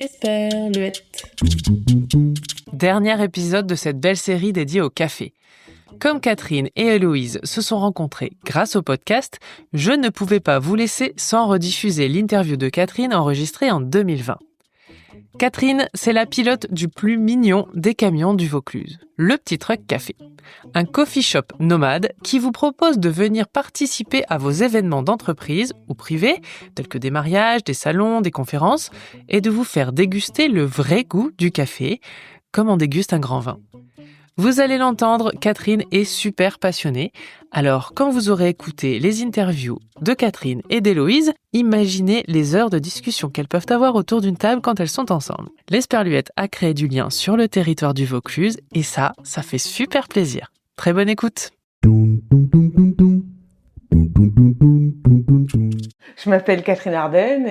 Esperluette. Dernier épisode de cette belle série dédiée au café. Comme Catherine et Héloïse se sont rencontrées grâce au podcast, je ne pouvais pas vous laisser sans rediffuser l'interview de Catherine enregistrée en 2020. Catherine, c'est la pilote du plus mignon des camions du Vaucluse, le Petit Truck Café. Un coffee shop nomade qui vous propose de venir participer à vos événements d'entreprise ou privés, tels que des mariages, des salons, des conférences, et de vous faire déguster le vrai goût du café, comme on déguste un grand vin. Vous allez l'entendre, Catherine est super passionnée. Alors, quand vous aurez écouté les interviews de Catherine et d'Héloïse, imaginez les heures de discussion qu'elles peuvent avoir autour d'une table quand elles sont ensemble. L'Esperluette a créé du lien sur le territoire du Vaucluse et ça fait super plaisir. Très bonne écoute. Je m'appelle Catherine Ardenne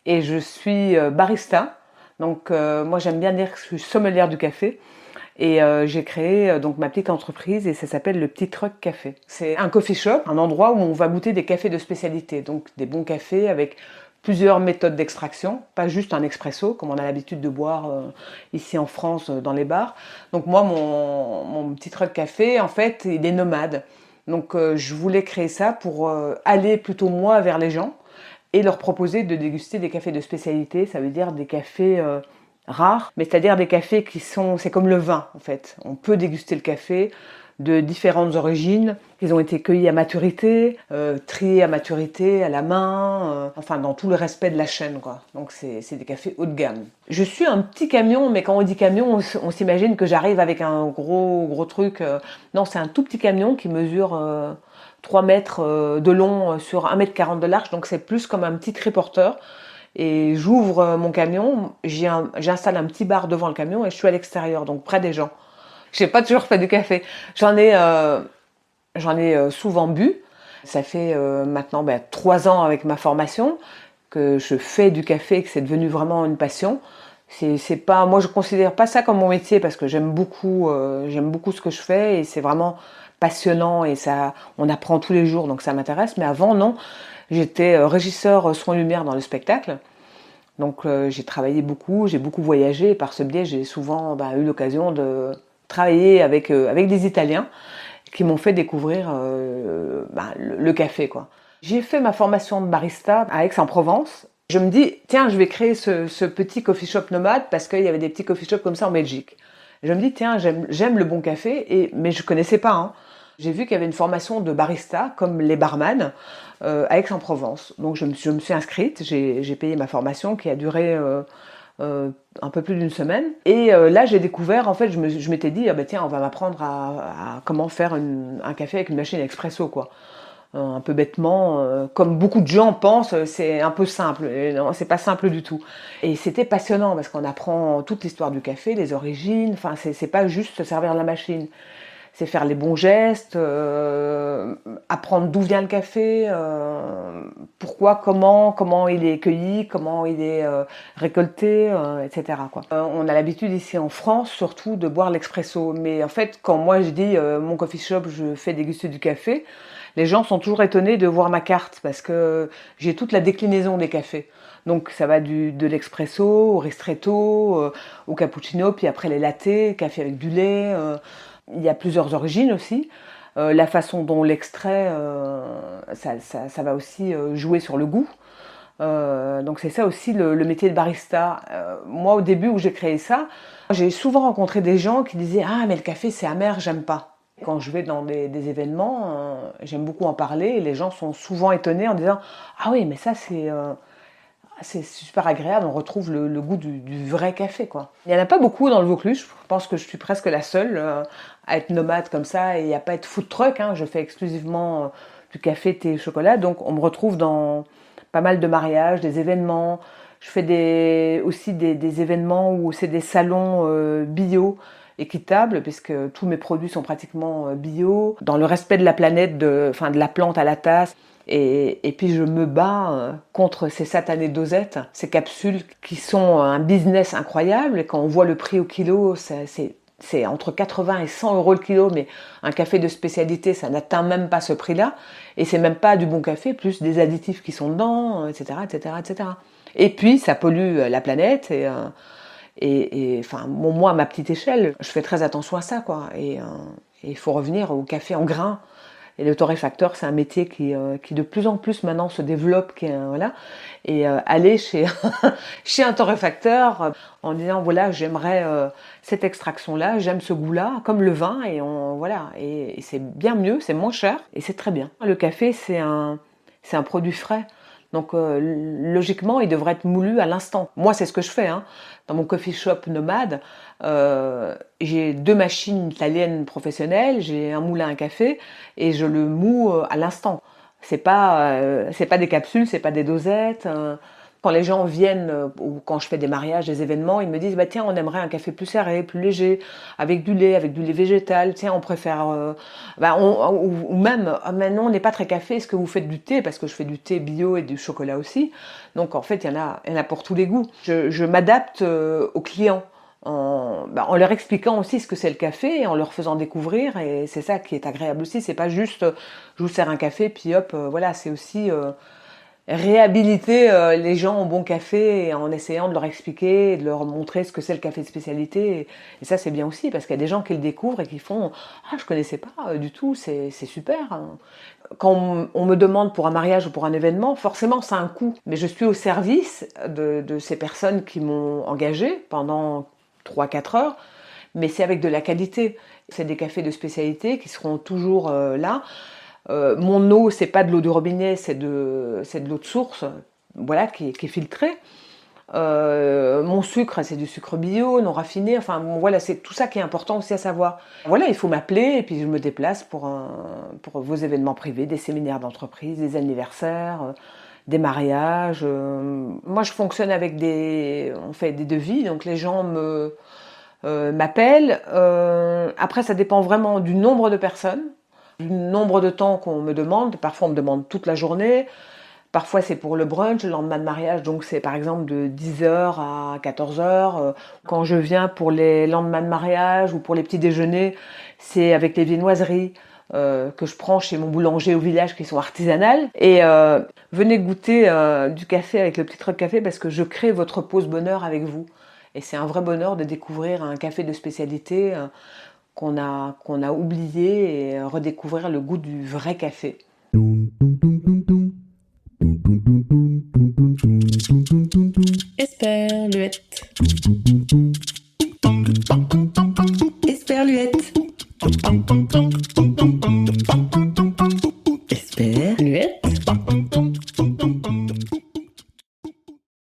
et je suis barista. Donc moi j'aime bien dire que je suis sommelière du café. Et j'ai créé donc ma petite entreprise et ça s'appelle le Petit Truck Café. C'est un coffee shop, un endroit où on va goûter des cafés de spécialité, donc des bons cafés avec plusieurs méthodes d'extraction, pas juste un expresso comme on a l'habitude de boire ici en France dans les bars. Donc moi mon Petit Truck Café en fait il est nomade. Donc je voulais créer ça pour aller plutôt moi vers les gens et leur proposer de déguster des cafés de spécialité, ça veut dire des cafés rares, mais c'est-à-dire des cafés c'est comme le vin en fait. On peut déguster le café de différentes origines, ils ont été cueillis à maturité, triés à maturité, à la main, enfin dans tout le respect de la chaîne quoi. Donc c'est des cafés haut de gamme. Je suis un petit camion, mais quand on dit camion, on s'imagine que j'arrive avec un gros truc. Non, c'est un tout petit camion qui mesure 3 mètres de long sur 1,40 m de large, donc c'est plus comme un petit triporteur. Et j'ouvre mon camion, j'installe un petit bar devant le camion et je suis à l'extérieur, donc près des gens. Je n'ai pas toujours fait du café. J'en ai souvent bu. Ça fait maintenant 3 ans avec ma formation que je fais du café et que c'est devenu vraiment une passion. C'est pas, moi je considère pas ça comme mon métier parce que j'aime beaucoup ce que je fais et c'est vraiment passionnant et ça, on apprend tous les jours donc ça m'intéresse. Mais avant non, j'étais régisseur son et lumière dans le spectacle. Donc j'ai travaillé beaucoup, j'ai beaucoup voyagé et par ce biais j'ai souvent eu l'occasion de travailler avec des Italiens qui m'ont fait découvrir le café quoi. J'ai fait ma formation de barista à Aix-en-Provence. Je me dis tiens je vais créer ce petit coffee shop nomade parce qu'il y avait des petits coffee shops comme ça en Belgique. Je me dis tiens j'aime le bon café mais je connaissais pas hein. J'ai vu qu'il y avait une formation de barista comme les barman à Aix-en-Provence. Donc je me suis inscrite, j'ai payé ma formation qui a duré un peu plus d'une semaine. Et là j'ai découvert, en fait je m'étais dit tiens on va m'apprendre à comment faire un café avec une machine expresso quoi. Un peu bêtement, comme beaucoup de gens pensent, c'est un peu simple. Et non, c'est pas simple du tout. Et c'était passionnant parce qu'on apprend toute l'histoire du café, les origines. Enfin, c'est pas juste se servir de la machine. C'est faire les bons gestes, apprendre d'où vient le café, pourquoi, comment il est cueilli, comment il est récolté, etc. quoi. On a l'habitude ici en France surtout de boire l'expresso, mais en fait quand moi je dis mon coffee shop je fais déguster du café, les gens sont toujours étonnés de voir ma carte parce que j'ai toute la déclinaison des cafés. Donc ça va de l'expresso au ristretto, au cappuccino, puis après les lattés, café avec du lait. Il y a plusieurs origines aussi. La façon dont l'extrait, ça va aussi jouer sur le goût. Donc c'est ça aussi le métier de barista. Moi au début où j'ai créé ça, j'ai souvent rencontré des gens qui disaient « Ah mais le café c'est amer, j'aime pas ». Quand je vais dans des événements, j'aime beaucoup en parler et les gens sont souvent étonnés en disant « Ah oui mais ça c'est super agréable, on retrouve le goût du vrai café quoi. Il n'y en a pas beaucoup dans le Vaucluse, je pense que je suis presque la seule à être nomade comme ça et à pas être food truck, hein. Je fais exclusivement du café, thé, chocolat, donc on me retrouve dans pas mal de mariages, des événements. Je fais aussi des événements où c'est des salons bio, équitables, puisque tous mes produits sont pratiquement bio, dans le respect de la planète, de la plante à la tasse. Et puis je me bats contre ces satanées dosettes, ces capsules qui sont un business incroyable. Et quand on voit le prix au kilo, c'est c'est entre 80 et 100 euros le kilo, mais un café de spécialité, ça n'atteint même pas ce prix-là. Et c'est même pas du bon café, plus des additifs qui sont dedans, etc., etc., etc. Et puis, ça pollue la planète. Enfin, moi, à ma petite échelle, je fais très attention à ça, quoi. Et il faut revenir au café en grains. Et le torréfacteur, c'est un métier qui de plus en plus maintenant se développe, voilà. Et aller chez, chez un torréfacteur en disant voilà, j'aimerais cette extraction-là, j'aime ce goût-là, comme le vin, voilà. Et c'est bien mieux, c'est moins cher et c'est très bien. Le café, c'est un produit frais. Donc logiquement, il devrait être moulu à l'instant. Moi, c'est ce que je fais. Hein. Dans mon coffee shop nomade, j'ai 2 machines italiennes professionnelles, j'ai un moulin à café et je le moue à l'instant. C'est pas des capsules, c'est pas des dosettes. Quand les gens viennent ou quand je fais des mariages, des événements, ils me disent bah tiens, on aimerait un café plus serré, plus léger, avec du lait végétal. Tiens, on préfère ou même maintenant on n'est pas très café. Est-ce que vous faites du thé parce que je fais du thé bio et du chocolat aussi. Donc en fait, il y en a pour tous les goûts. Je m'adapte aux clients. En leur expliquant aussi ce que c'est le café et en leur faisant découvrir et c'est ça qui est agréable aussi, c'est pas juste je vous sers un café puis hop voilà, c'est aussi réhabiliter les gens au bon café et en essayant de leur expliquer et de leur montrer ce que c'est le café de spécialité et ça c'est bien aussi parce qu'il y a des gens qui le découvrent et qui font ah je connaissais pas du tout, c'est super hein. Quand on me demande pour un mariage ou pour un événement, forcément ça a un coût, mais je suis au service de ces personnes qui m'ont engagée pendant 3-4 heures, mais c'est avec de la qualité. C'est des cafés de spécialité qui seront toujours là. Mon eau, c'est pas de l'eau du robinet, c'est de l'eau de source, voilà, qui est filtrée. Mon sucre, c'est du sucre bio, non raffiné. Enfin, bon, voilà, c'est tout ça qui est important aussi à savoir. Voilà, il faut m'appeler et puis je me déplace pour vos événements privés, des séminaires d'entreprise, des anniversaires, des mariages. Moi, je fonctionne avec on fait des devis, donc les gens m'appellent. Après, ça dépend vraiment du nombre de personnes, du nombre de temps qu'on me demande. Parfois, on me demande toute la journée. Parfois, c'est pour le brunch, le lendemain de mariage. Donc, c'est par exemple de 10h à 14h. Quand je viens pour les lendemains de mariage ou pour les petits déjeuners, c'est avec les viennoiseries que je prends chez mon boulanger au village qui sont artisanales. Et venez goûter du café avec le petit truc café parce que je crée votre pause bonheur avec vous. Et c'est un vrai bonheur de découvrir un café de spécialité qu'on a oublié et redécouvrir le goût du vrai café.